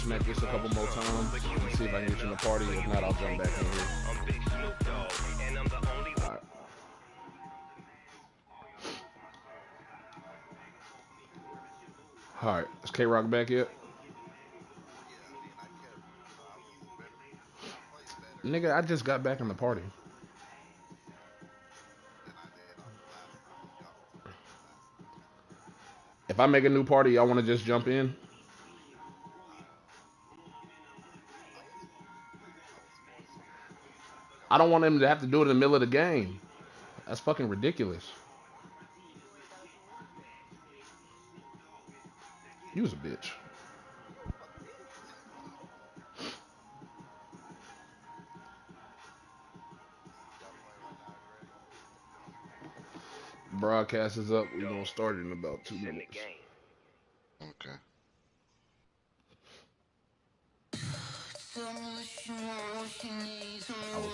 smack this a couple more times and see if I can get you in the party. If not, I'll jump back in here. Alright. Alright, is K-Rock back yet? Nigga, I just got back in the party. If I make a new party, y'all want to just jump in? I don't want them to have to do it in the middle of the game. That's fucking ridiculous. You was a bitch. Broadcast is up. We're gonna start in about 2 minutes. Okay.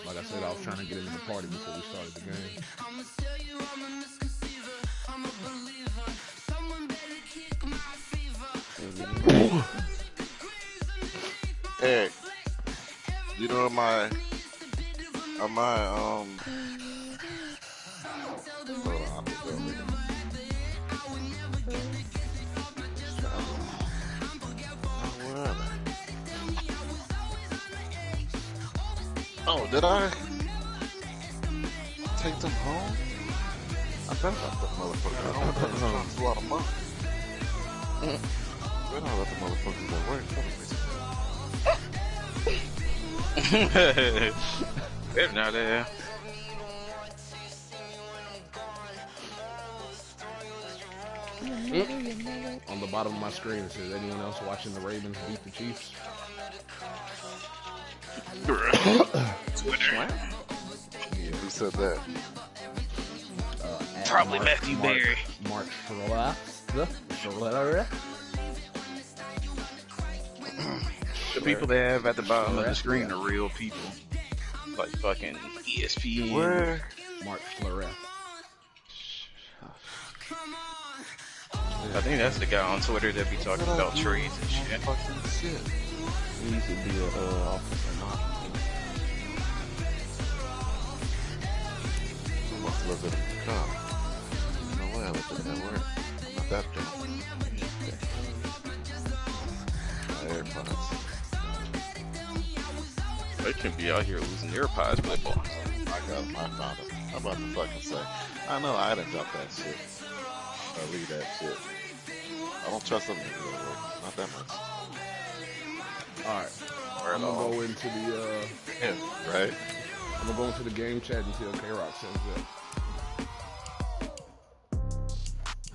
Like I said, I was trying to get into the party before we started the game. Hey, you know my hold on, where are they? Oh, did I take them home? I bet I left that motherfucker home. It's costs a lot of money. I bet I left the motherfuckers at work. They're not there. On the bottom of my screen, it says, anyone else watching the Ravens beat the Chiefs? Twitter. Yeah. Who said that? Probably Matthew Berry. Mark The people they have at the bottom of the screen are real people. Like fucking ESPN. Where? Mark Fleuret. I think that's the guy on Twitter that be talking about trades and shit. Fucking shit. He used to be an offensive line. I must have lived in the car. No way I lived in that work. I'm not that dumb. My AirPods. They can be out here losing their pies play ball. I got them. I found them. I'm about to fucking say. I know I didn't drop that shit. Or leave that shit. I don't trust them niggas at work. Not that much. Alright. I'm gonna go into the Yeah, right? I'm gonna go into the game chat until K-Rock says that.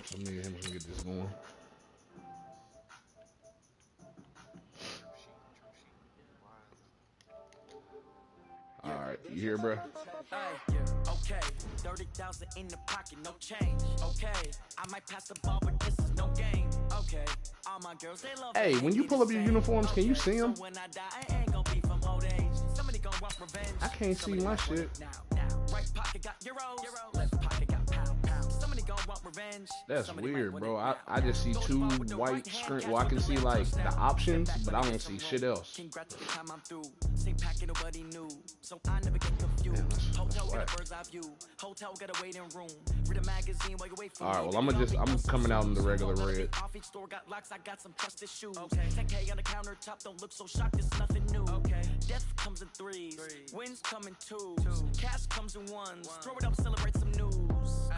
So me and him can get this going. Alright, you here, bro? Okay, 30,000 in the pocket, no change. Okay, I might pass the ball, but this is no game. Okay, all my girls, they love. Hey, when you pull up your uniforms, can you see them? When I die, I ain't gonna be from old age. Somebody gonna want revenge. I can't see my shit. Now, right pocket got euros, left pocket got pound. Somebody gonna want revenge. That's weird, bro. I just see two white screen. Well, I can see like the options, but I don't see shit else. Congrats every time I'm through. Same packet, nobody knew. So I never get confused. Hotel got a bird's eye view. Hotel got a waiting room. Read a magazine while you wait for me. Alright, well I'm coming out in the regular red. Off each store got locks, I got some trusted shoes. Okay. 10K on the countertop, don't look so shocked, it's nothing new. Okay. Death comes in threes. Wins come in twos. Cash comes in ones. Throw it up, celebrate some news.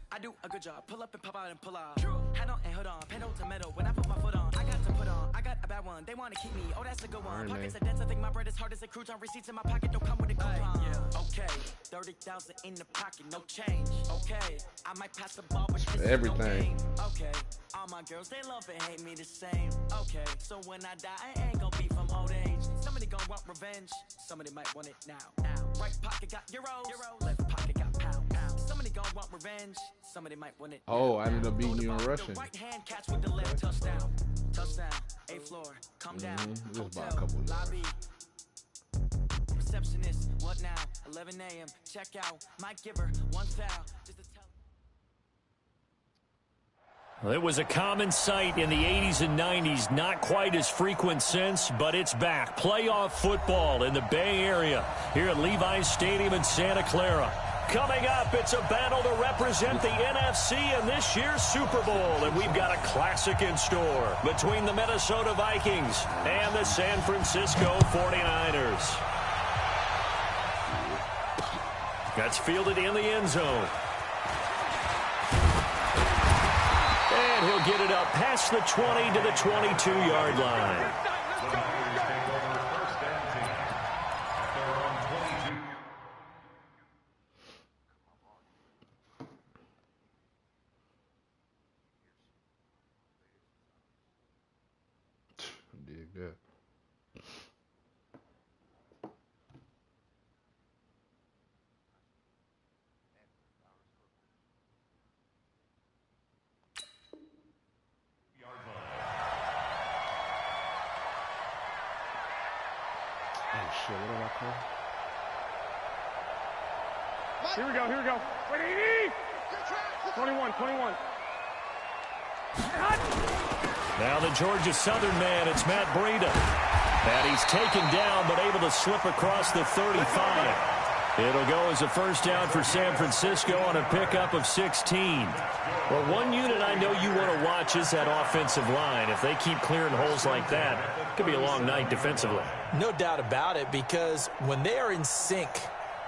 I do a good job. Pull up and pop out and pull out. Head on and hood on. Pedal to metal. When I put my foot on, I got to put on. I got a bad one. They want to keep me. Oh, that's a good one. Pockets are dense. I think my bread is hard as a crouton. Receipts in my pocket don't come with a coupon. Okay. 30,000 in the pocket, no change. Okay. I might pass the ball, but this everything. Is no game. Okay. All my girls, they love and hate me the same. Okay. So when I die, I ain't gonna be from old age. Somebody gonna want revenge. Somebody might want it now. Right pocket got euros. Left pocket got pound. Somebody gonna want revenge. Somebody might want it. Oh, I ended up beating you in Russian. Right hand catch with the left touchdown. Touchdown. A floor. Come down. Just about a couple of lobby. Receptionist. What now? 11 a.m. Check out. Might give her one foul. Just to tell. Well, it was a common sight in the 80s and 90s, not quite as frequent since, but it's back. Playoff football in the Bay Area here at Levi's Stadium in Santa Clara. Coming up, it's a battle to represent the NFC in this year's Super Bowl, and we've got a classic in store between the Minnesota Vikings and the San Francisco 49ers. That's fielded in the end zone. And he'll get it up past the 20 to the 22-yard line. Dig that. Oh shit, what did I call? Here we go. 21. Now the Georgia Southern man, it's Matt Breida. And he's taken down, but able to slip across the 35. It'll go as a first down for San Francisco on a pickup of 16. Well, one unit I know you want to watch is that offensive line. If they keep clearing holes like that, it could be a long night defensively. No doubt about it, because when they are in sync,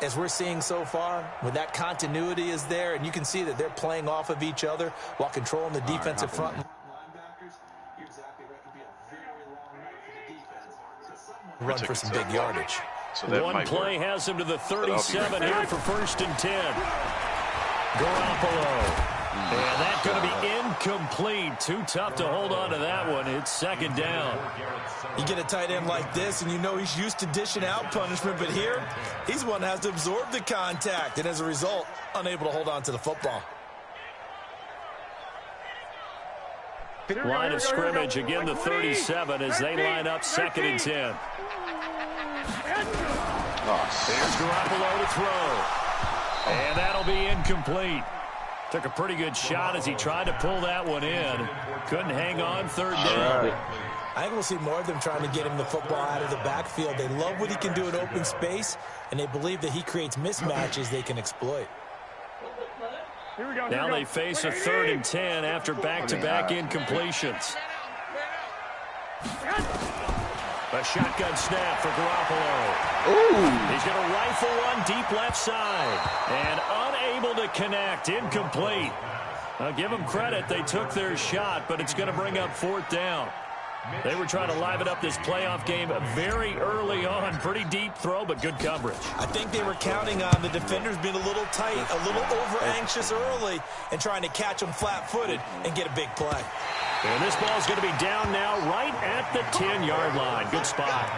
as we're seeing so far, when that continuity is there, and you can see that they're playing off of each other while controlling the defensive front. Run for some big yardage. So that One play work. has him to the 37 here for 1st and 10. Garoppolo. And that's going to be incomplete. Too tough to hold on to that one. It's 2nd down. You get a tight end like this, and you know he's used to dishing out punishment, but here, he's one that has to absorb the contact, and as a result, unable to hold on to the football. Line of scrimmage, again the 37 as they line up 2nd and 10. There's Garoppolo to throw. And that'll be incomplete. Took a pretty good shot as he tried to pull that one in. Couldn't hang on, 3rd down. I think we'll see more of them trying to get him the football out of the backfield. They love what he can do in open space, and they believe that he creates mismatches they can exploit. Now they face a 3rd and 10 after back-to-back incompletions. A shotgun snap for Garoppolo. Ooh. He's going to rifle one deep left side. And unable to connect. Incomplete. I'll give them credit. They took their shot, but it's going to bring up 4th down. They were trying to liven up this playoff game very early on. Pretty deep throw, but good coverage. I think they were counting on the defenders being a little tight, a little over-anxious early, and trying to catch them flat-footed and get a big play. And this ball's going to be down now right at the 10-yard line. Good spot.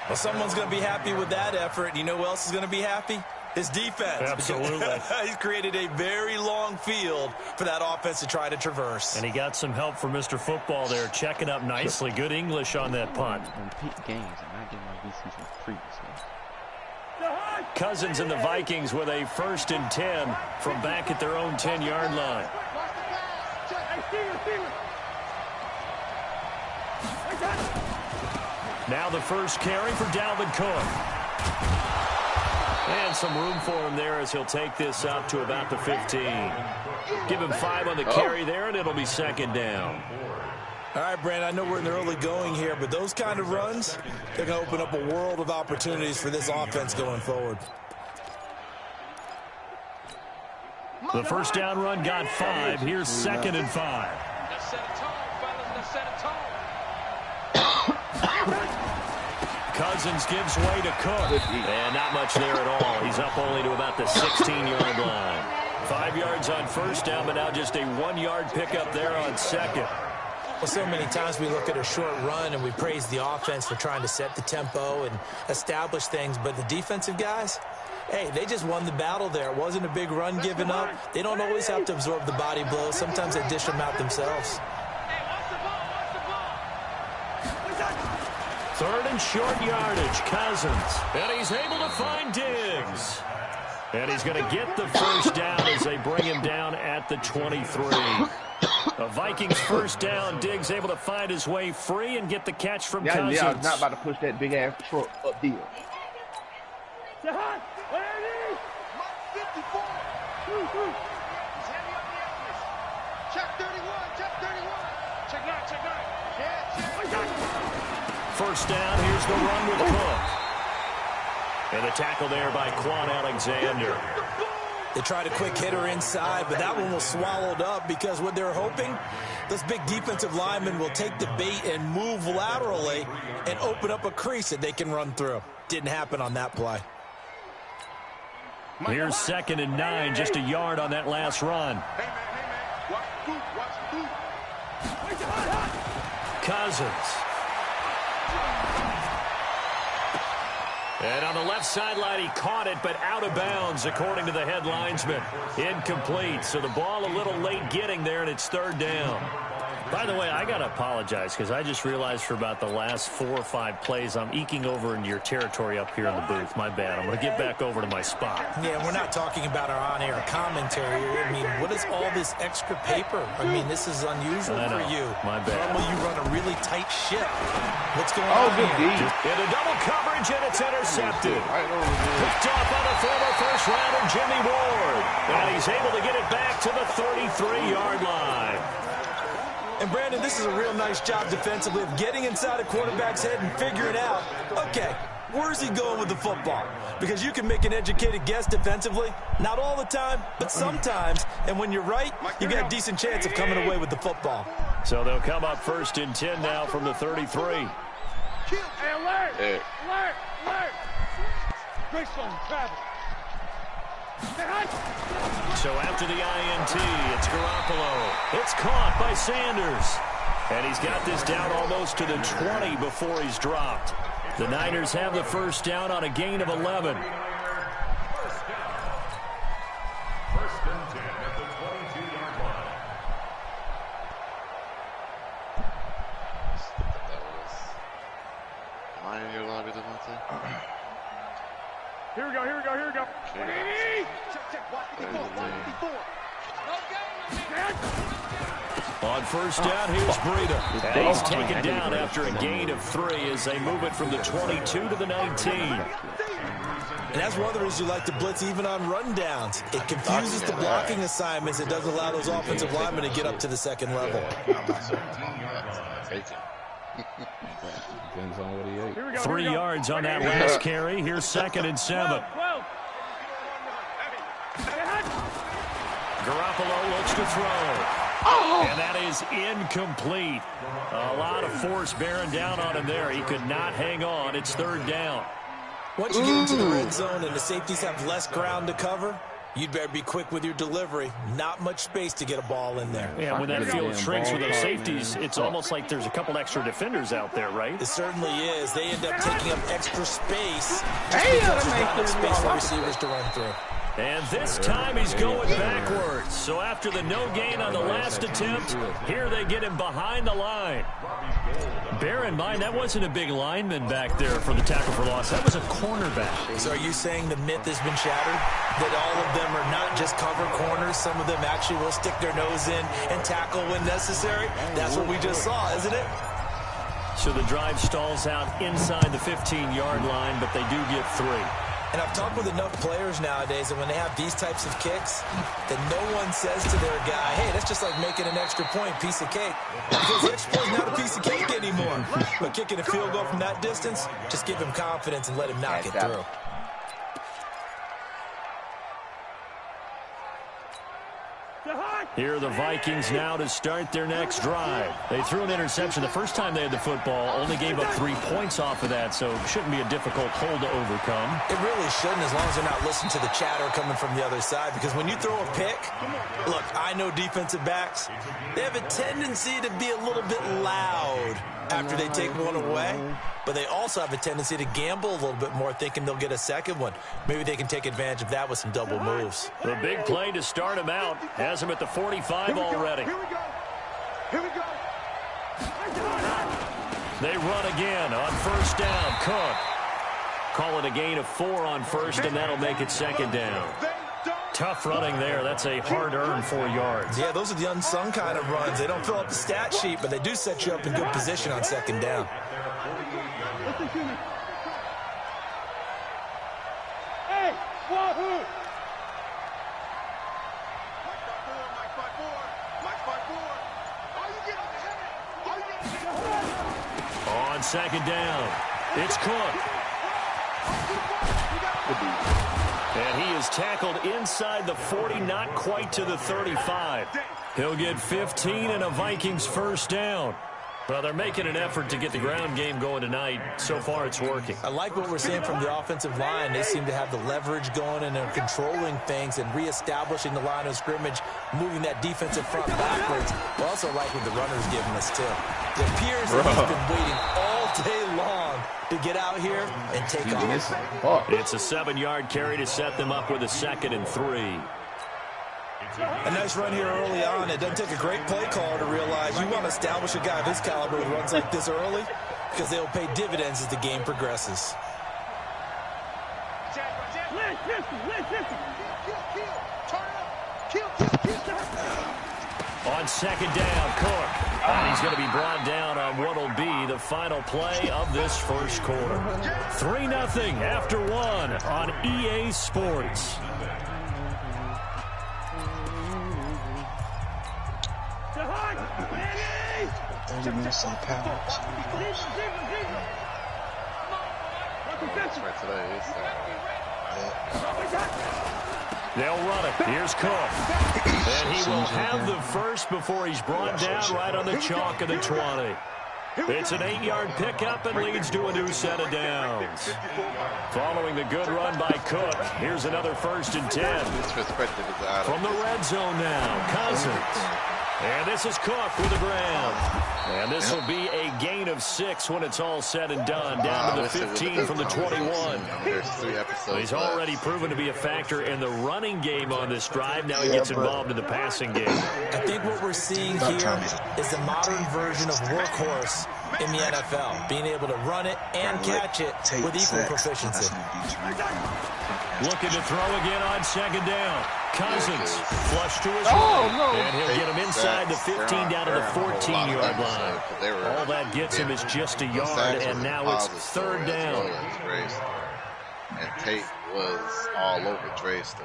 Well, someone's going to be happy with that effort. You know who else is going to be happy? His defense. Absolutely. He's created a very long field for that offense to try to traverse. And he got some help from Mr. Football there, checking up nicely. Good English on that punt. Games and not getting my VC from previously. Cousins and the Vikings with a 1st and 10 from back at their own 10-yard line. Now the first carry for Dalvin Cook. And some room for him there as he'll take this up to about the 15. Give him 5 on the carry there, and it'll be 2nd down. All right, Brandon, I know we're in the early going here, but those kind of runs, they're going to open up a world of opportunities for this offense going forward. The first down run got 5. Here's 2nd and 5. Let's set a tone, fellas. Let's set a tone. Cousins gives way to Cook. And not much there at all. He's up only to about the 16-yard line. 5 yards on 1st down, but now just a 1-yard pickup there on 2nd. Well, so many times we look at a short run and we praise the offense for trying to set the tempo and establish things, but the defensive guys, hey, they just won the battle there. It wasn't a big run given up. They don't always have to absorb the body blows. Sometimes they dish them out themselves. 3rd and short yardage, Cousins. And he's able to find Diggs. And he's going to get the first down as they bring him down at the 23. A Vikings first down. Diggs able to find his way free and get the catch from Cousins. Yeah, I was not about to push that big-ass truck up there. Say hi. Ladies. 54. He's heavy on the edges. Check 31. Check 31. Check 9. Check 9. First down. Here's the run with Cook. And the tackle there by Quan Alexander. They tried a quick hitter inside, but that one was swallowed up because what they're hoping, those big defensive linemen will take the bait and move laterally and open up a crease that they can run through. Didn't happen on that play. Here's 2nd and 9, just a yard on that last run. Cousins. And on the left sideline, he caught it, but out of bounds, according to the head linesman. Incomplete. So the ball a little late getting there, and it's 3rd down. By the way, I got to apologize because I just realized for about the last 4 or 5 plays, I'm eking over into your territory up here in the booth. My bad. I'm going to get back over to my spot. Yeah, we're not talking about our on-air commentary. I mean, what is all this extra paper? I mean, this is unusual for you. My bad. Normally you run a really tight ship. What's going on here? Into double coverage, and it's intercepted. Picked off on the former first-rounder, Jimmy Ward. And he's able to get it back to the 33-yard line. And, Brandon, this is a real nice job defensively of getting inside a quarterback's head and figuring out, okay, where's he going with the football? Because you can make an educated guess defensively. Not all the time, but sometimes. And when you're right, you got a decent chance of coming away with the football. So they'll come up 1st and 10 now from the 33. Hey, alert! Hey. Alert! Alert! Great song, Travis. So after the INT, it's Garoppolo. It's caught by Sanders. And he's got this down almost to the 20 before he's dropped. The Niners have the first down on a gain of 11. First and 10 at the 22-yard line. Am I in your lobby, Devontae? Here we go, here we go, here we go. Okay. Check, watch before. On first down, here's Breida. And he's taken down after a gain of 3 as they move it from the 22 to the 19. And that's one of the reasons you like to blitz even on rundowns. It confuses the blocking assignments. It doesn't allow those offensive linemen to get up to the second level. Depends on what he ate. 3 yards on that last carry. Here's 2nd and 7. Garoppolo looks to throw. And that is incomplete. A lot of force bearing down on him there. He could not hang on. It's 3rd down. Once you get into the red zone and the safeties have less ground to cover, you'd better be quick with your delivery. Not much space to get a ball in there. Yeah, when that field shrinks with those safeties, it's almost like there's a couple extra defenders out there, right? It certainly is. They end up taking up extra space just because there's not enough space for receivers to run through. And this time he's going backwards. So after the no gain on the last attempt, here they get him behind the line. Bear in mind, that wasn't a big lineman back there for the tackle for loss. That was a cornerback. So are you saying the myth has been shattered? That all of them are not just cover corners? Some of them actually will stick their nose in and tackle when necessary? That's what we just saw, isn't it? So the drive stalls out inside the 15-yard line, but they do get 3. And I've talked with enough players nowadays that when they have these types of kicks, that no one says to their guy, hey, that's just like making an extra point, piece of cake. Because the extra point is not a piece of cake anymore. But kicking a field goal from that distance, just give him confidence and let him knock it through. Here are the Vikings now to start their next drive. They threw an interception the first time they had the football, only gave up 3 points off of that, so it shouldn't be a difficult hole to overcome. It really shouldn't, as long as they're not listening to the chatter coming from the other side, because when you throw a pick, look, I know defensive backs, they have a tendency to be a little bit loud after they take one away, but they also have a tendency to gamble a little bit more, thinking they'll get a second one. Maybe they can take advantage of that with some double moves. The big play to start him out has him at the 45 already. Here we go. Here we go. They run again on first down. Cook. Call it a gain of 4 on first, and that'll make it second down. Tough running there. That's a hard-earned 4 yards. Yeah, those are the unsung kind of runs. They don't fill up the stat sheet, but they do set you up in good position on second down. Hey, Wahoo! On second down, it's Cook. And he is tackled inside the 40, not quite to the 35. He'll get 15 and a Vikings first down. Well, they're making an effort to get the ground game going tonight. So far, it's working. I like what we're seeing from the offensive line. They seem to have the leverage going, and they're controlling things and reestablishing the line of scrimmage, moving that defensive front backwards. I also like what the runner's giving us, too. It appears that he's been waiting all day long to get out here and take off. It's a 7-yard carry to set them up with a 2nd and 3. A nice run here early on. It doesn't take a great play caller to realize you want to establish a guy of his caliber who runs like this early, because they'll pay dividends as the game progresses. On second down, Cook. And he's going to be brought down on what will be the final play of this first quarter. 3-0 after 1 on EA Sports. They'll run it. Here's Cook. And he will have the first before he's brought down right on the chalk of the 20. It's an 8-yard pickup and leads to a new set of downs. Following the good run by Cook, here's another 1st and 10. From the red zone now, Cousins. And this is Cook with the ground. And this will be a gain of 6 when it's all said and done. Down to the 15 from the 21. He's already proven to be a factor in the running game on this drive. Now he gets involved in the passing game. I think what we're seeing here is the modern version of workhorse in the NFL. Being able to run it and catch it with equal proficiency. Looking to throw again on second down. Cousins flush to his right, and he'll get him inside the 15 down to the 14-yard line. All that gets him is just a yard, and now it's 3rd down. And Tate was all over Dre's though.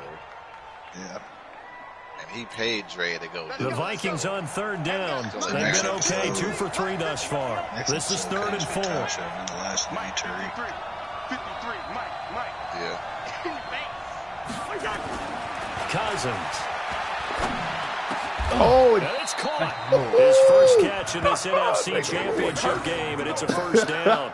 Yeah. And he paid Dre to go. The Vikings on 3rd down. They've been okay, 2 for 3 thus far. This is 3rd and 4. Yeah. Cousins. Oh, and it's caught. His first catch in this NFC Championship game, and it's a 1st down.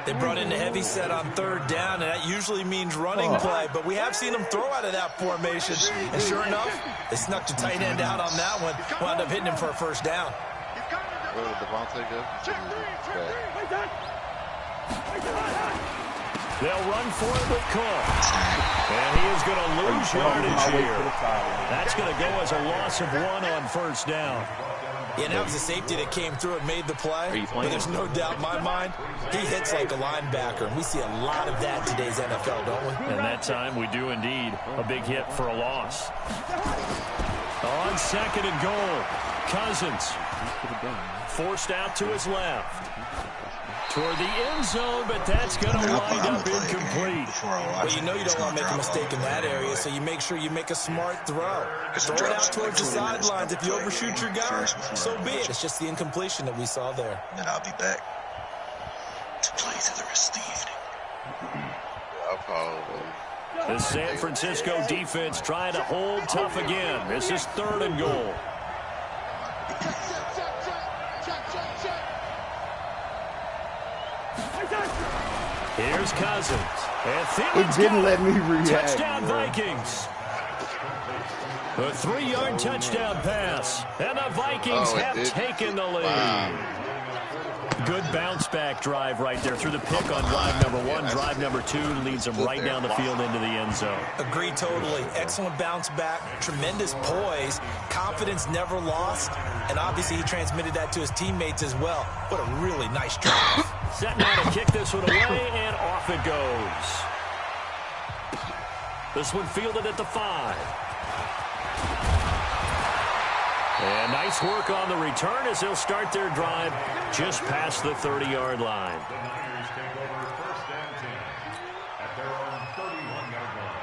They brought in a heavy set on 3rd down, and that usually means running play, but we have seen them throw out of that formation. And sure enough, they snuck the tight end out on that one, wound up hitting him for a 1st down. Where did Devontae go? They'll run for it with Cook. And he is going to lose yardage here. That's going to go as a loss of 1 on 1st down. Yeah, that was a safety that came through and made the play. But there's no doubt in my mind, he hits like a linebacker. And we see a lot of that in today's NFL, don't we? And that time we do indeed. A big hit for a loss. On 2nd and goal, Cousins forced out to his left. Toward the end zone, but that's going to wind up incomplete. Well, you know you don't want to make a mistake in that area, so you make sure you make a smart throw. Throw it out towards the sidelines. If you overshoot your guy, so be it. It's just the incompletion that we saw there. And I'll be back to play to the rest of the evening. I'll probably. The San Francisco defense trying to hold tough again. This is 3rd and goal. Here's Cousins. And it didn't let me react. Touchdown, Vikings. A 3-yard touchdown pass. And the Vikings have taken the lead. Wow. Good bounce-back drive right there through the pick on drive number 1. Drive number 2 leads them right down the field into the end zone. Agree totally. Excellent bounce back. Tremendous poise. Confidence never lost. And obviously he transmitted that to his teammates as well. What a really nice drive. Set now to kick this one away, and off it goes. This one fielded at the 5. And nice work on the return as they'll start their drive just past the 30-yard line. The Niners take over first and 10 at their own 31-yard line.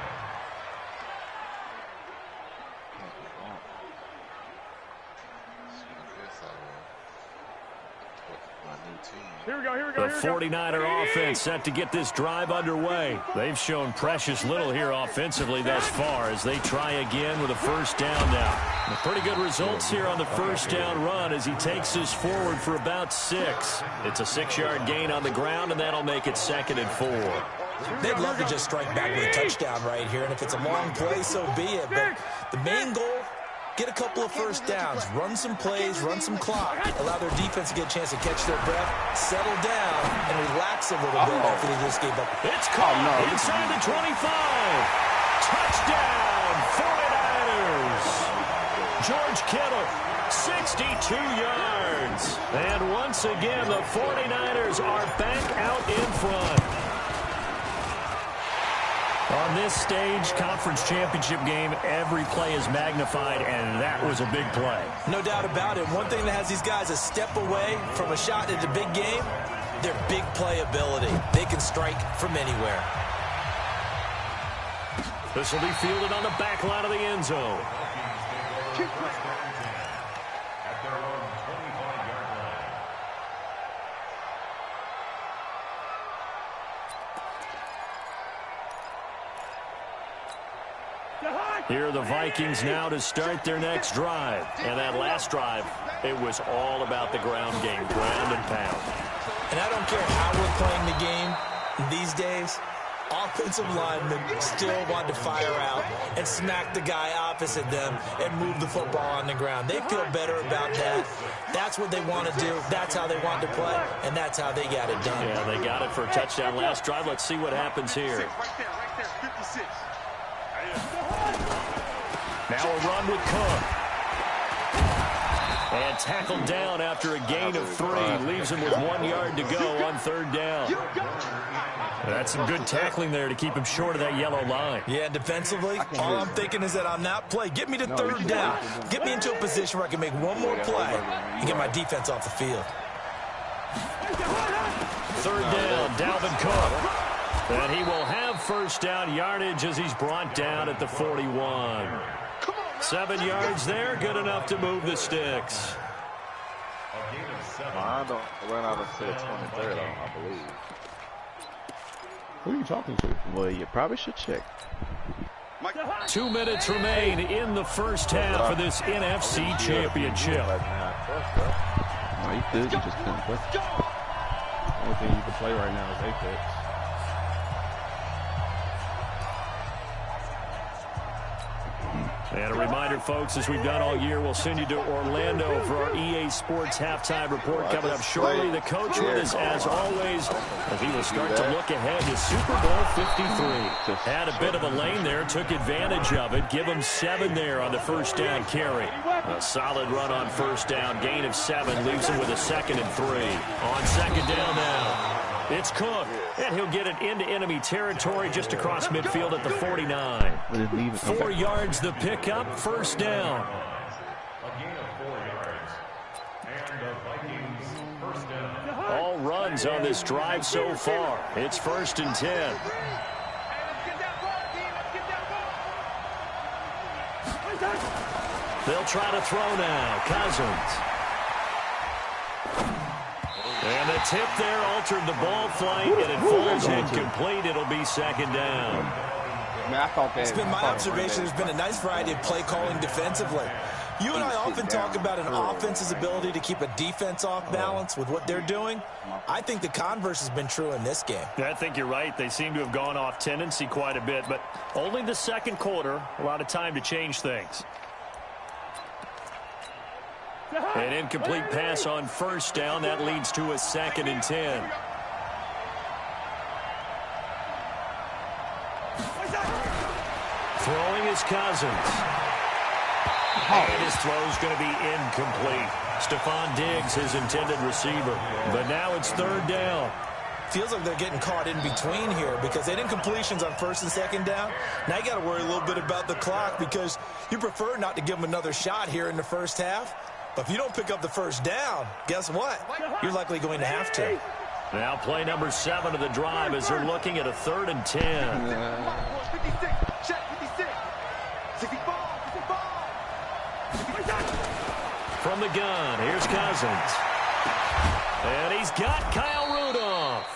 Here we go. The 49er offense set to get this drive underway. They've shown precious little here offensively thus far as they try again with a first down now. Pretty good results here on the first down run as he takes this forward for about 6. It's a 6-yard gain on the ground, and that'll make it 2nd and 4. They'd love to just strike back with a touchdown right here, and if it's a long play, so be it. But the main goal, get a couple of first downs, run some plays, run some clock, allow their defense to get a chance to catch their breath, settle down, and relax a little bit after they just gave up. It's caught inside the 25. Touchdown, 49ers. George Kittle, 62 yards. And once again, the 49ers are back out in front. On this stage, conference championship game, every play is magnified, and that was a big play. No doubt about it. One thing that has these guys a step away from a shot at the big game, their big play ability. They can strike from anywhere. This will be fielded on the back line of the end zone. At their own 25-yard line. Here are the Vikings now to start their next drive. And that last drive, it was all about the ground game, ground and pound. And I don't care how we're playing the game these days, offensive linemen still want to fire out and smack the guy opposite them and move the football on the ground. They feel better about that. That's what they want to do. That's how they want to play, and that's how they got it done. Yeah, they got it for a touchdown last drive. Let's see what happens here. Right there, 56. Now a run with Cook. And tackled down after a gain of 3. Leaves him with 1 yard to go on 3rd down. That's some good tackling there to keep him short of that yellow line. Yeah, defensively, all I'm thinking is that on that play, get me to 3rd down. Get me into a position where I can make one more play and get my defense off the field. 3rd down, Dalvin Cook. And he will have first down yardage as he's brought down at the 41. 7 yards there, good enough to move the sticks. I don't run out until the 23rd, I believe. Who are you talking to? Well, you probably should check. 2 minutes remain in the first half of this NFC Championship. No, you could. You just couldn't play. The only thing you can play right now is Apex. And a reminder, folks, as we've done all year, we'll send you to Orlando for our EA Sports halftime report coming up shortly. The coach with us, as always, as he will start to look ahead to Super Bowl 53. Had a bit of a lane there, took advantage of it. Give him 7 there on the first down carry. A solid run on first down, gain of 7, leaves him with a 2nd and 3. On 2nd down now. It's Cook, and he'll get it into enemy territory just across midfield at the 49. 4 yards the pickup, first down. A gain of 4 yards. And the Vikings first down. All runs on this drive so far. It's 1st and 10. They'll try to throw now. Cousins. And the tip there altered the ball flight, and it falls incomplete. It'll be 2nd down. It's been my observation there's been a nice variety of play calling defensively. You and I often talk about an offense's ability to keep a defense off balance with what they're doing. I think the converse has been true in this game. I think you're right. They seem to have gone off tendency quite a bit, but only the 2nd quarter, a lot of time to change things. An incomplete pass on first down. That leads to a 2nd and 10. Throwing is Cousins. And his throw's going to be incomplete. Stephon Diggs, his intended receiver. But now it's third down. Feels like they're getting caught in between here because they didn't completions on first and second down. Now you got to worry a little bit about the clock because you prefer not to give them another shot here in the first half. But if you don't pick up the first down, guess what? You're likely going to have to. Now play number 7 of the drive as they're looking at a 3rd and 10. 56, check 56, 65, 65. From the gun, here's Cousins. And he's got Kyle Rudolph.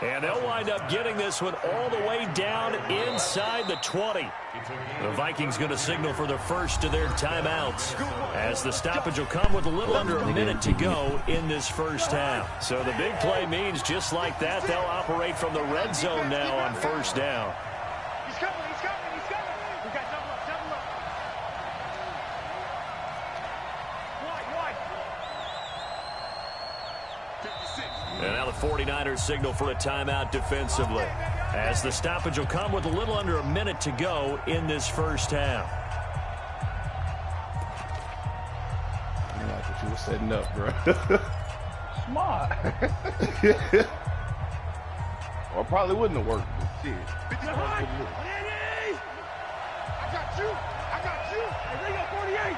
And they'll wind up getting this one all the way down inside the 20. The Vikings going to signal for the first of their timeouts as the stoppage will come with a little under a minute to go in this first half. So the big play means just like that, they'll operate from the red zone now on first down. He's coming, he's coming, he's coming. We got double up, double up. Wide. 56. And now the 49ers signal for a timeout defensively as the stoppage will come with a little under a minute to go in this first half. I like what you were setting up, bro. Smart. Or probably wouldn't have worked. But shit. I got you. Hey, they got 48.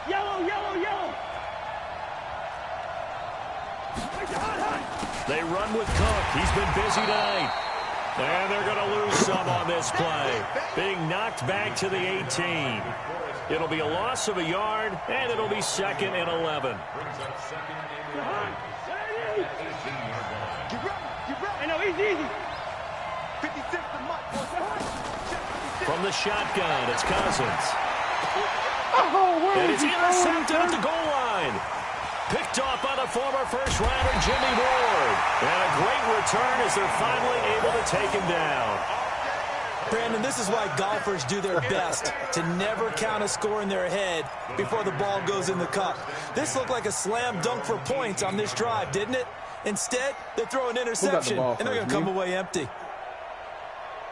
Yellow. They run with Cook. He's been busy tonight. And they're going to lose some on this play. Being knocked back to the 18. It'll be a loss of a yard, and it'll be 2nd and 11. Get ready. Hey, no, easy. 56 to Mike. From the shotgun, it's Cousins. And it's intercepted at the goal line. Picked off by the former first-rounder Jimmy Ward. And a great return as they're finally able to take him down. Brandon, this is why golfers do their best to never count a score in their head before the ball goes in the cup. This looked like a slam dunk for points on this drive, didn't it? Instead, they throw an interception, and they're going to come away empty.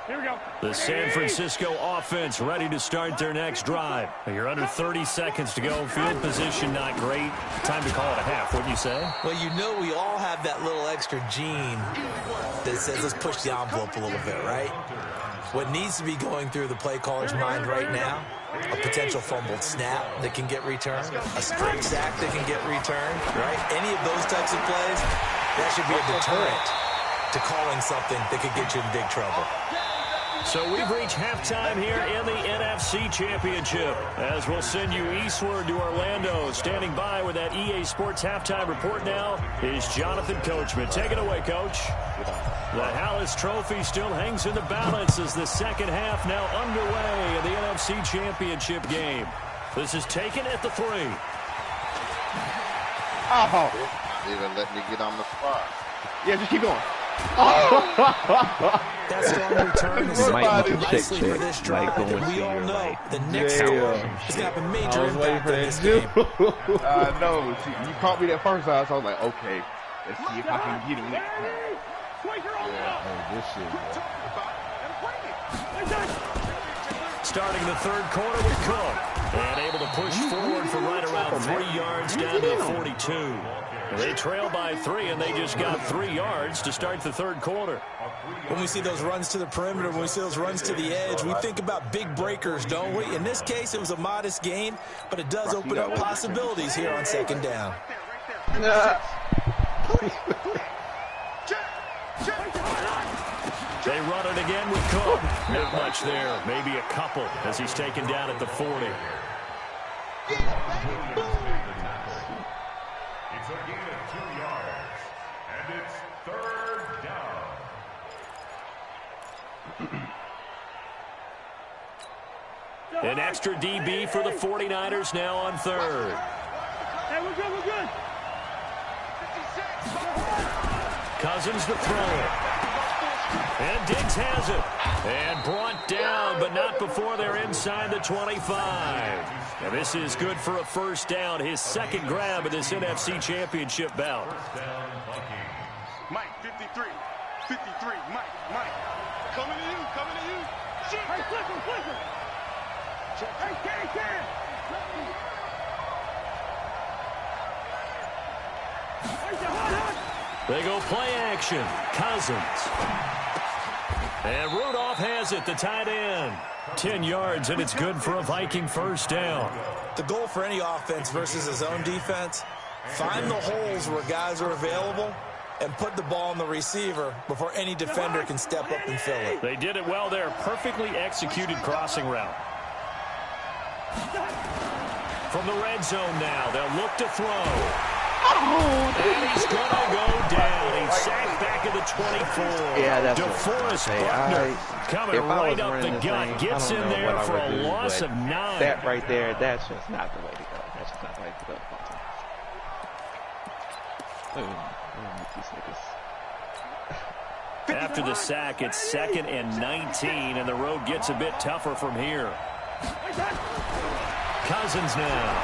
Here we go. The San Francisco offense ready to start their next drive. You're under 30 seconds to go. Field position not great. Time to call it a half, wouldn't you say? Well, you know we all have that little extra gene that says let's push the envelope a little bit, right? What needs to be going through the play caller's mind right now, a potential fumbled snap that can get returned, a straight sack that can get returned, right? Any of those types of plays, that should be a deterrent to calling something that could get you in big trouble. So we've reached halftime here in the NFC Championship. As we'll send you eastward to Orlando. Standing by with that EA Sports halftime report now is Jonathan Coachman. Take it away, Coach. The Hallis Trophy still hangs in the balance as the second half now underway in the NFC Championship game. This is taken at the 3. Oh. Even let me get on the spot. Yeah, just keep going. That strong return is set up nicely for this drive, and we all know the next score is going to have a major impact on this game. No, you caught me that first time, so I was like, okay, let's see if I can get him next time. This shit, Starting the third quarter with Cook. And able to push forward for right around 3 yards down to the 42. They trail by 3, and they just got 3 yards to start the third quarter. When we see those runs to the perimeter, when we see those runs to the edge, we think about big breakers, don't we? In this case, it was a modest gain, but it does open up possibilities here on second down. They run it again with Cook. Not much there. Maybe a couple as he's taken down at the 40. It's a gain of 2 yards, and it's third down. An extra DB for the 49ers now on third. Hey, we're good. Cousins the throw. And Diggs has it. And brought down, but not before they're inside the 25. And this is good for a first down. His second grab of this NFC Championship bout. Mike, 53. Mike. Coming to you. Hey, flicker. They go play action. Cousins. And Rudolph has it, the tight end. 10 yards, and it's good for a Viking first down. The goal for any offense versus his own defense, find the holes where guys are available and put the ball on the receiver before any defender can step up and fill it. They did it well there. Perfectly executed crossing route. From the red zone now, they'll look to throw. And he's going to go down. He's sacked back at the 24. Yeah, that's DeForest Buckner coming right up the gut. Gets in there for a loss of 9. That right there, that's just not the way to go. That's just not the way to go. After the sack, it's 2nd and 19, and the road gets a bit tougher from here. Cousins now.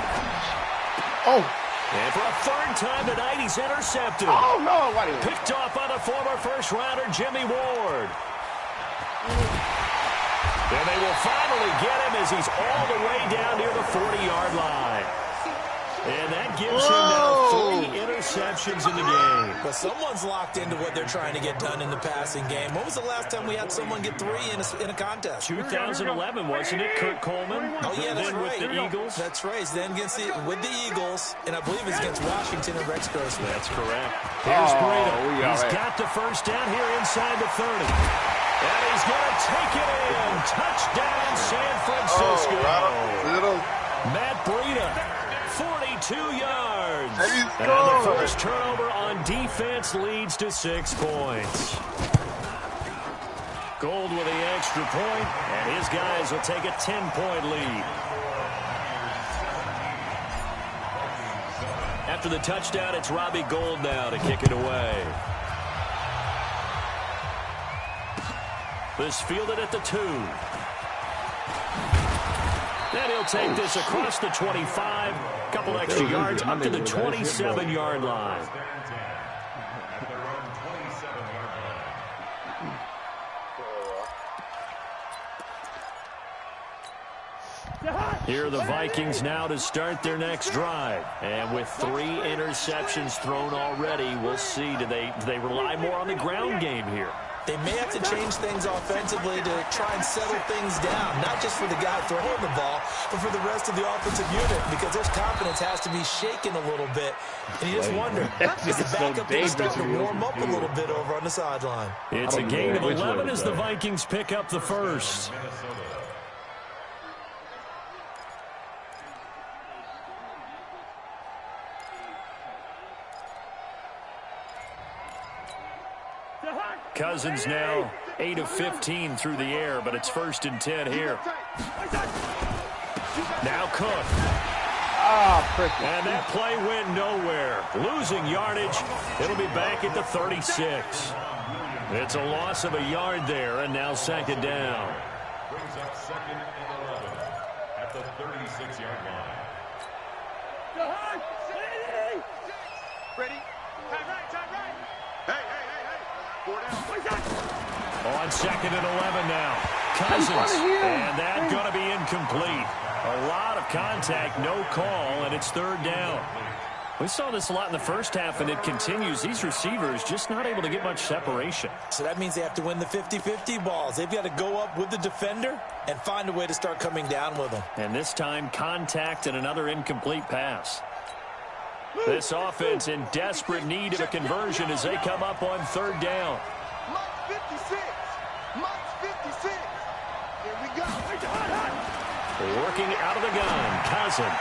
Oh. And for a third time tonight, he's intercepted. Oh, no. Picked off by the former first-rounder, Jimmy Ward. And they will finally get him as he's all the way down near the 40-yard line. And that gives him now 3 interceptions in the game. But someone's locked into what they're trying to get done in the passing game. When was the last time we had someone get 3 in a contest? 2011, wasn't it, Kurt Coleman? Oh, yeah, that's then right. with the Eagles. That's right. Then with the Eagles, and I believe it's against Washington and Rex Grossman. That's correct. Here's Breida. He's got the first down here inside the 30. And he's going to take it in. Touchdown, San Francisco. Matt Breida, 42 yards. And the first turnover on defense leads to 6 points. Gold with the extra point, and his guys will take a 10-point lead. After the touchdown, it's Robbie Gould now to kick it away. This fielded at the 2. Then he'll take this across the 25. Couple extra yards up to the 27-yard line. Here are the Vikings now to start their next drive. And with 3 interceptions thrown already, we'll see. Do they rely more on the ground game here? They may have to change things offensively to try and settle things down, not just for the guy throwing the ball, but for the rest of the offensive unit, because their confidence has to be shaken a little bit. And you just wonder, is the backup starting to warm up a little bit over on the sideline? It's a gain of 11 as the Vikings pick up the first. Cousins now 8 of 15 through the air, but it's 1st and 10 here. Now Cook. And that play went nowhere. Losing yardage. It'll be back at the 36. It's a loss of a yard there, and now 2nd down. Brings up 2nd and 11 at the 36-yard line. Ready? Time right. Hey. 4 down. On 2nd and 11 now. Cousins. And that's going to be incomplete. A lot of contact, no call, and it's 3rd down. We saw this a lot in the first half, and it continues. These receivers just not able to get much separation. So that means they have to win the 50-50 balls. They've got to go up with the defender and find a way to start coming down with them. And this time, contact and another incomplete pass. This offense in desperate need of a conversion as they come up on 3rd down. Mike's 56. Here we go. Working out of the gun, Cousins.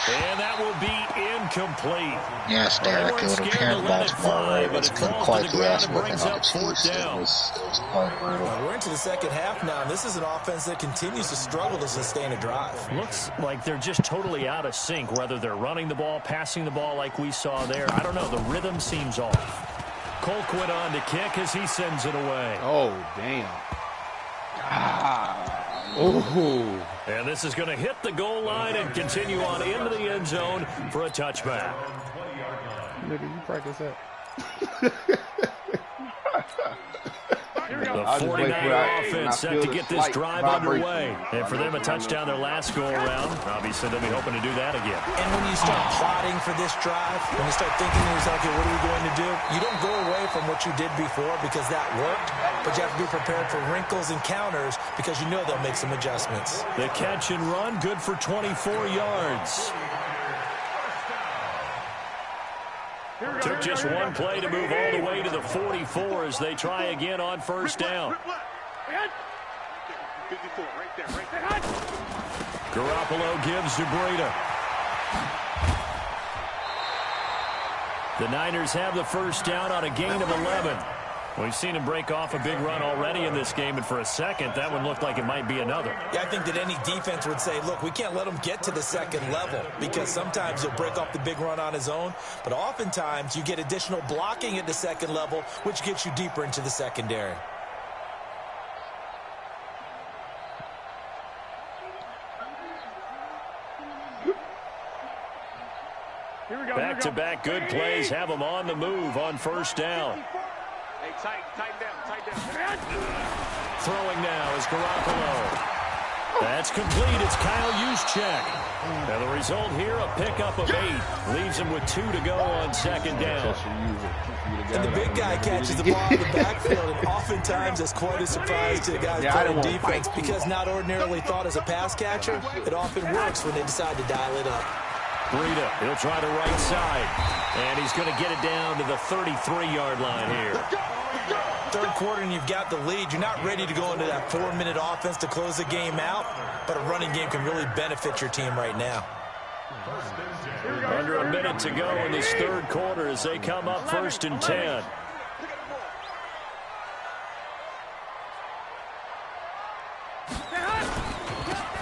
And that will be incomplete. Yes, Derek, it would appear the Baltimore Ravens couldn't quite do ass whooping on the Chiefs. It was quite brutal. We're into the 2nd half now, and this is an offense that continues to struggle to sustain a drive. Looks like they're just totally out of sync, whether they're running the ball, passing the ball like we saw there. I don't know. The rhythm seems off. Colquitt on to kick as he sends it away. Oh, damn. Oh. And this is going to hit the goal line and continue on into the end zone for a touchback. Nigga, you practice that. The 49er offense set to get this drive underway. And for them, a touchdown their last go-around. Obviously, they'll be hoping to do that again. And when you start plotting for this drive, when you start thinking to yourself, okay, what are we going to do? You don't go away from what you did before because that worked, but you have to be prepared for wrinkles and counters because you know they'll make some adjustments. The catch and run, good for 24 yards. Took just one play to move all the way to the 44 as they try again on first down. 54, right there. Garoppolo gives to Breida. The Niners have the first down on a gain of 11. We've seen him break off a big run already in this game, and for a second, that one looked like it might be another. Yeah, I think that any defense would say, look, we can't let him get to the second level because sometimes he'll break off the big run on his own, but oftentimes you get additional blocking at the second level, which gets you deeper into the secondary. Back-to-back good plays have them on the move on first down. Hey, tighten down. Throwing now is Garoppolo. That's complete. It's Kyle Juszczyk. Now the result here, a pickup of 8. Leaves him with 2 to go on second down. And the big guy catches the ball in the backfield, and oftentimes that's quite a surprise to the guys playing defense because not ordinarily thought as a pass catcher, it often works when they decide to dial it up. Breida, he'll try the right side, and he's going to get it down to the 33-yard line here. Third quarter and you've got the lead. You're not ready to go into that 4-minute offense to close the game out, but a running game can really benefit your team right now. Under a minute to go in this third quarter as they come up 1st and 10.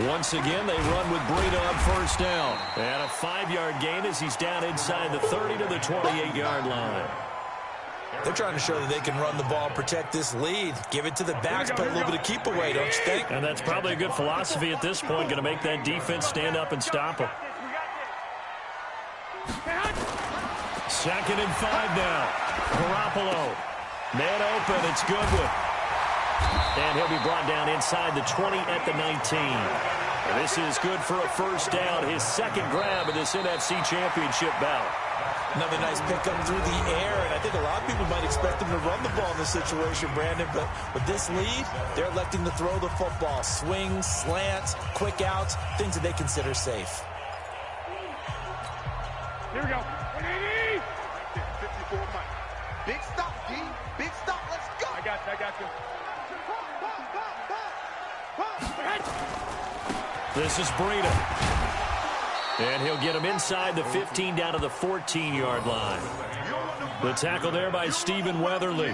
Once again, they run with Breida on first down. And a 5-yard gain as he's down inside the 30 to the 28-yard line. They're trying to show that they can run the ball, protect this lead, give it to the backs, play a little bit of keep away, don't you think? And that's probably a good philosophy at this point, going to make that defense stand up and stop them. 2nd and 5 now. Garoppolo. Man open, it's Goodwin. And he'll be brought down inside the 20 at the 19. And this is good for a first down, his second grab of this NFC Championship bout. Another nice pickup through the air, and I think a lot of people might expect him to run the ball in this situation, Brandon, but with this lead, they're electing to throw the football. Swings, slants, quick outs, things that they consider safe. Here we go. 54, Mike. Big stop, D. Big stop. Let's go. I got you. This is Breida. And he'll get him inside the 15 down to the 14-yard line. The tackle there by Stephen Weatherly.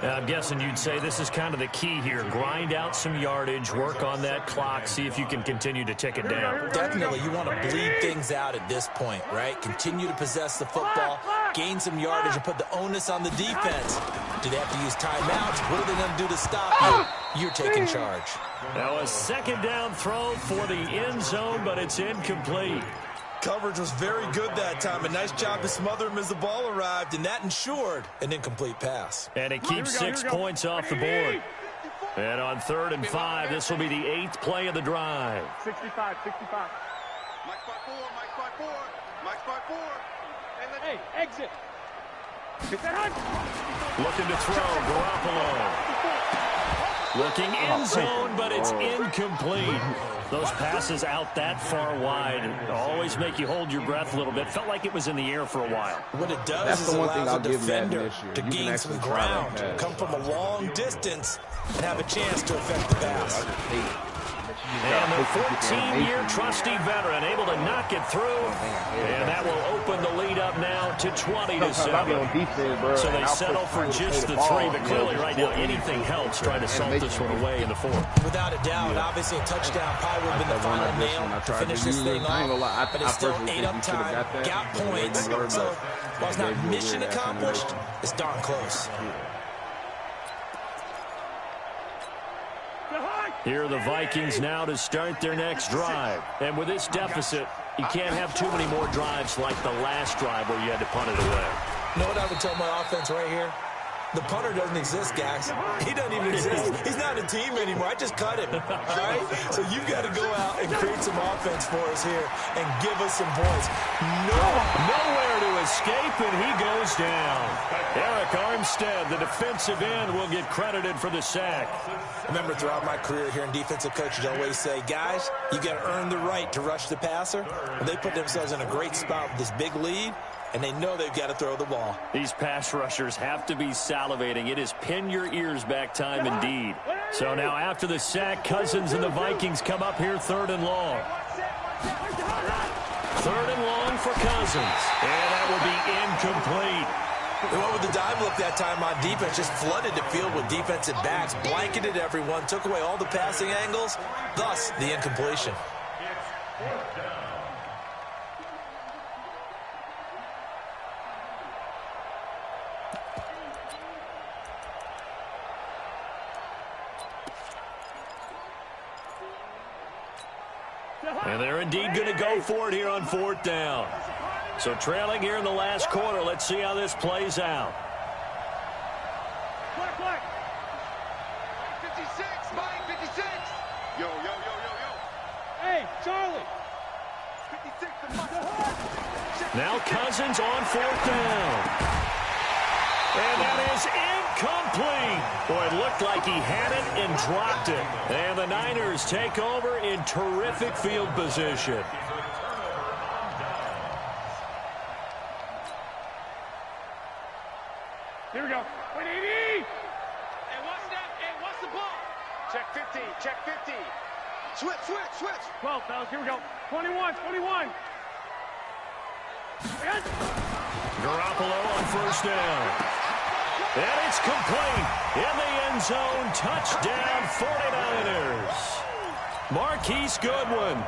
I'm guessing you'd say this is kind of the key here. Grind out some yardage, work on that clock, see if you can continue to tick it down. Definitely. You want to bleed things out at this point, right? Continue to possess the football, gain some yardage, and put the onus on the defense. Do they have to use timeouts? What are they going to do to stop you? You're taking charge. Now a second down throw for the end zone, but it's incomplete. Coverage was very good that time. A nice job to smother him as the ball arrived, and that ensured an incomplete pass. And it keeps 6 points off the board. And on 3rd and 5, this will be the 8th play of the drive. 65. Mike 5-4. Hey, exit. Looking to throw, Garoppolo. Looking end zone, but it's incomplete. Those passes out that far wide always make you hold your breath a little bit. Felt like it was in the air for a while. What it does is allows a defender to gain some ground, come from a long distance, and have a chance to affect the pass. And the 14-year trusty veteran able to knock it through. And that will open the lead up now to 20-7. So they settle for just the 3. But clearly right now anything helps trying to salt this one away in the 4th. Without a doubt, obviously a touchdown probably would have been the final nail to finish this thing off. But it's still 8 up time, got points. So while it's not mission accomplished, it's darn close. Here are the Vikings now to start their next drive. And with this deficit, you can't have too many more drives like the last drive where you had to punt it away. You know what I would tell my offense right here? The punter doesn't exist, guys. He doesn't even exist. He's not a team anymore. I just cut him, all right? So you've got to go out and create some offense for us here and give us some points. Nowhere to escape, and he goes down. Eric Armstead, the defensive end, will get credited for the sack. Remember, throughout my career here in defensive coaches, I always say, guys, you got to earn the right to rush the passer. And they put themselves in a great spot with this big lead, and they know they've got to throw the ball. These pass rushers have to be salivating. It is pin your ears back time indeed. So now after the sack, Cousins and the Vikings come up here 3rd and long. 3rd and long for Cousins. And that will be incomplete. They went with the dive look that time on defense, just flooded the field with defensive backs, blanketed everyone, took away all the passing angles, thus the incompletion. And they're indeed going to go for it here on 4th down. So trailing here in the last quarter. Let's see how this plays out. 56, Mike, 56. Yo. Hey, Charlie. 56 to Mike. Now Cousins on 4th down. And that is incomplete. Boy, it looked like he had it and dropped it. And the Niners take over in terrific field position. Here we go. 180. Hey, what's that? Hey, what's the ball? Check 50. Check 50. Switch. 12, fellas. Here we go. 21. Garoppolo on 1st down. And it's complete. In the end zone. Touchdown 49ers. Marquise Goodwin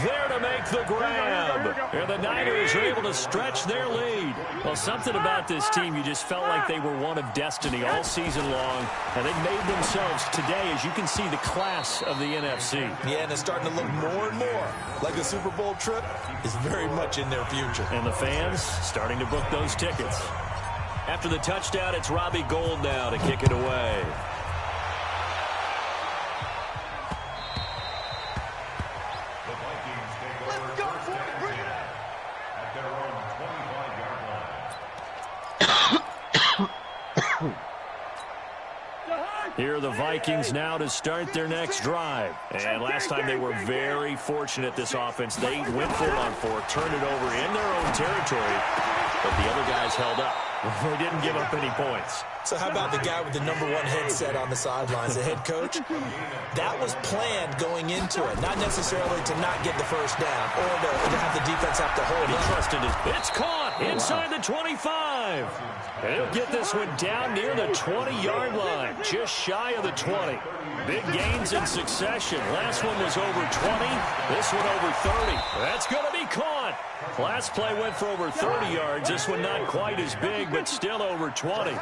there to make the grab. And the Niners are able to stretch their lead. Well, something about this team, you just felt like they were one of destiny all season long. And they made themselves today, as you can see, the class of the NFC. Yeah, and it's starting to look more and more like a Super Bowl trip is very much in their future. And the fans starting to book those tickets. After the touchdown, it's Robbie Gould now to kick it away. Here are the Vikings now to start their next drive. And last time they were very fortunate, this offense. They went for it on 4th, turned it over in their own territory, but the other guys held up. They didn't give up any points. So how about the guy with the #1 headset on the sidelines, the head coach? That was planned going into it, not necessarily to not get the first down or to have the defense have to hold He up. trusted his. It's caught inside the 25. And he'll get this one down near the 20-yard line, just shy of the 20. Big gains in succession. Last one was over 20. This one over 30. That's going to be caught. Last play went for over 30 yards. This one not quite as big, but still over 20.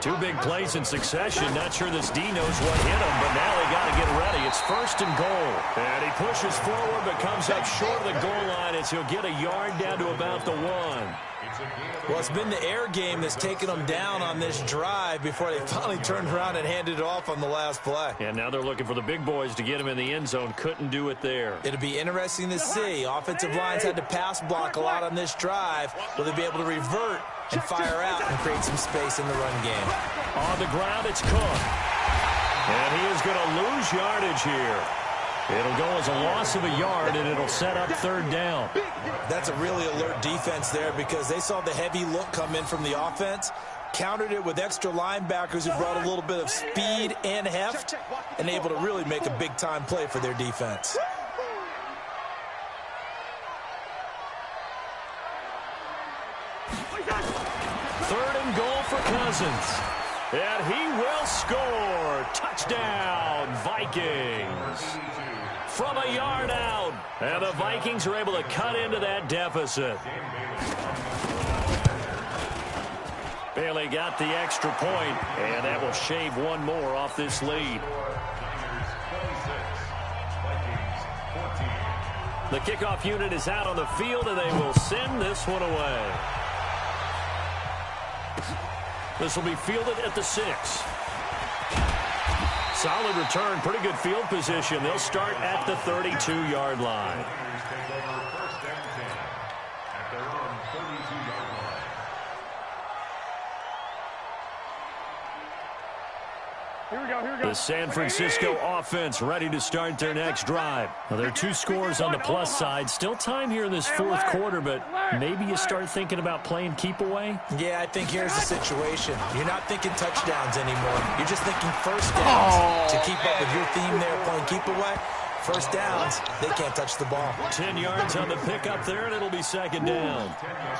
Two big plays in succession. Not sure this D knows what hit him, but now they got to get ready. It's 1st and goal. And he pushes forward, but comes up short of the goal line as he'll get a yard down to about the 1. Well, it's been the air game that's taken them down on this drive before they finally turned around and handed it off on the last play. And now they're looking for the big boys to get him in the end zone. Couldn't do it there. It'll be interesting to see. Offensive lines had to pass block a lot on this drive. Will they be able to revert and fire out and create some space in the run game? On the ground, it's Cook. And he is going to lose yardage here. It'll go as a loss of a yard, and it'll set up 3rd down. That's a really alert defense there because they saw the heavy look come in from the offense, countered it with extra linebackers who brought a little bit of speed and heft, and able to really make a big-time play for their defense. Third and goal for Cousins. And he will score. Touchdown, Vikings. From a yard out. And the Vikings are able to cut into that deficit. Bailey got the extra point, and that will shave one more off this lead. The kickoff unit is out on the field, and they will send this one away. This will be fielded at the 6. Solid return, pretty good field position. They'll start at the 32-yard line. The San Francisco offense ready to start their next drive. Now, there are 2 scores on the plus side. Still time here in this fourth quarter, but maybe you start thinking about playing keep away? Yeah, I think here's the situation. You're not thinking touchdowns anymore. You're just thinking first downs. To keep up with your theme there, playing keep away. First downs, they can't touch the ball. 10 yards on the pickup there, and it'll be second down.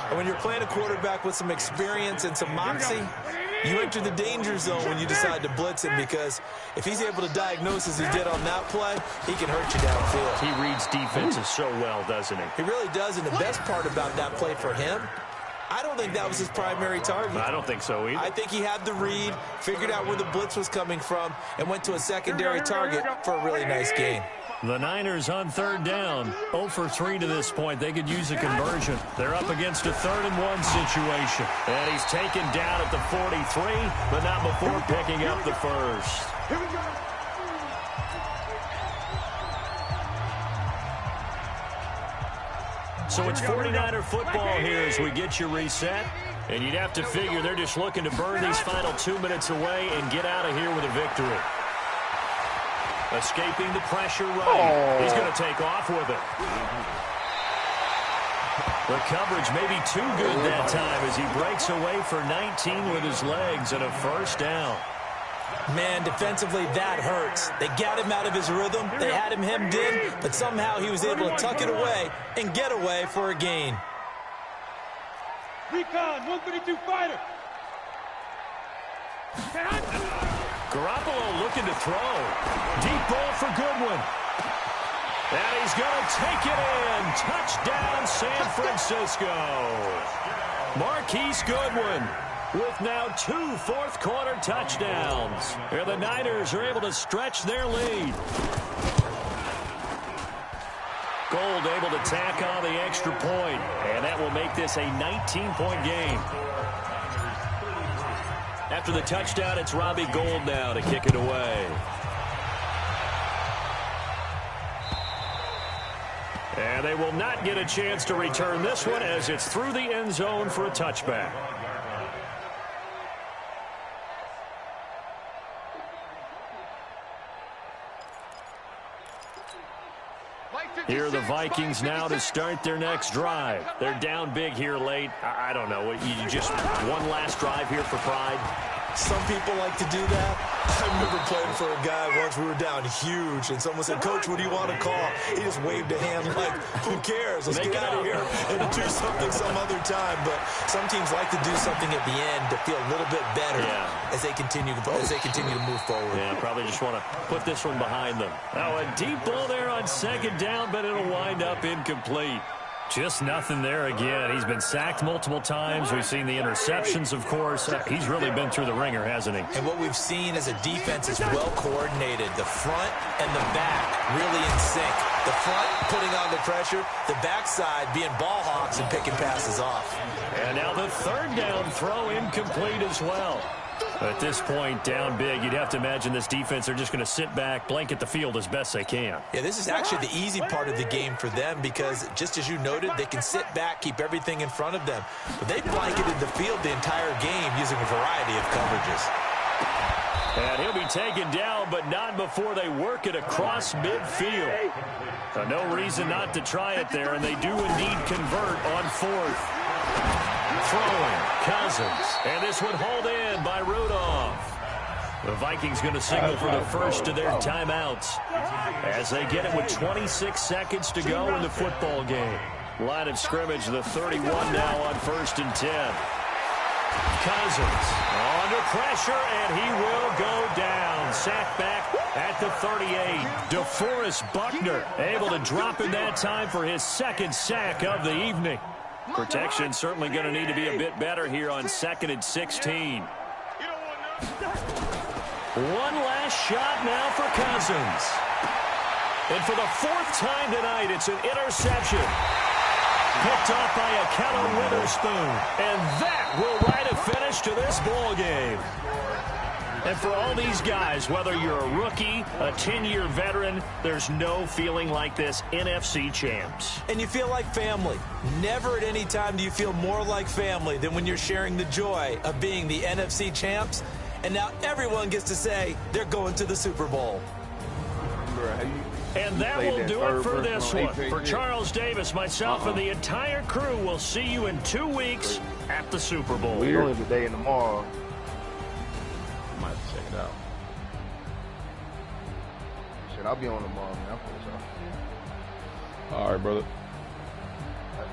And when you're playing a quarterback with some experience and some moxie, you enter the danger zone when you decide to blitz him, because if he's able to diagnose as he did on that play, he can hurt you downfield. He reads defenses so well, doesn't he? He really does, and the best part about that play for him, I don't think that was his primary target. I don't think so either. I think he had the read, figured out where the blitz was coming from, and went to a secondary target for a really nice gain. The Niners on third down, 0 for 3 to this point. They could use a conversion. They're up against a 3rd-and-1 situation. And he's taken down at the 43, but not before picking up the first. So it's 49er football here as we get you reset. And you'd have to figure they're just looking to burn these final 2 minutes away and get out of here with a victory. Escaping the pressure right. He's going to take off with it. The coverage may be too good that time as he breaks away for 19 with his legs and a first down. Man, defensively, that hurts. They got him out of his rhythm. They had him hemmed in, but somehow he was able to tuck it away and get away for a gain. Recon, 132 fighter. Garoppolo looking to throw. Deep ball for Goodwin. And he's going to take it in. Touchdown, San Francisco. Marquise Goodwin with now 2 fourth-quarter touchdowns. Here the Niners are able to stretch their lead. Gold able to tack on the extra point, and that will make this a 19-point game. After the touchdown, it's Robbie Gould now to kick it away. And they will not get a chance to return this one as it's through the end zone for a touchback. Here are the Vikings now to start their next drive. They're down big here late. I don't know. You just one last drive here for pride? Some people like to do that. I remember playing for a guy once. We were down huge, and someone said, "Coach, what do you want to call?" He just waved a hand like, who cares? Let's get out of here and do something some other time. But some teams like to do something at the end to feel a little bit better as they continue to move forward. Yeah, probably just want to put this one behind them. Now, a deep ball there on second down, but it'll wind up incomplete. Just nothing there again. He's been sacked multiple times. We've seen the interceptions, of course. He's really been through the ringer, hasn't he? And what we've seen as a defense is well coordinated. The front and the back really in sync. The front putting on the pressure, the backside being ball hawks and picking passes off. And now the third down throw incomplete as well. At this point, down big, you'd have to imagine this defense, they're just going to sit back, blanket the field as best they can. Yeah, this is actually the easy part of the game for them because, just as you noted, they can sit back, keep everything in front of them. But they blanketed the field the entire game using a variety of coverages. And he'll be taken down, but not before they work it across midfield. No reason not to try it there, and they do indeed convert on fourth. Throwing, Cousins, and this one hauled in by Rudolph. The Vikings going to signal for the first of their timeouts as they get it with 26 seconds to go in the football game. Line of scrimmage, the 31 now on 1st and 10. Cousins under pressure, and he will go down. Sacked back at the 38. DeForest Buckner able to drop in that time for his second sack of the evening. Protection certainly going to need to be a bit better here on 2nd and 16. One last shot now for Cousins. And for the 4th time tonight, it's an interception. Picked off by a Keller Witherspoon. And that will write a finish to this ball game. And for all these guys, whether you're a rookie, a 10-year veteran, there's no feeling like this NFC champs. And you feel like family. Never at any time do you feel more like family than when you're sharing the joy of being the NFC champs. And now everyone gets to say they're going to the Super Bowl. And that will do it for this one. For Charles Davis, myself, and the entire crew, we'll see you in 2 weeks at the Super Bowl. We're only today and tomorrow. Might have to check it out. Shit, I'll be on tomorrow, man. All right, brother. All right.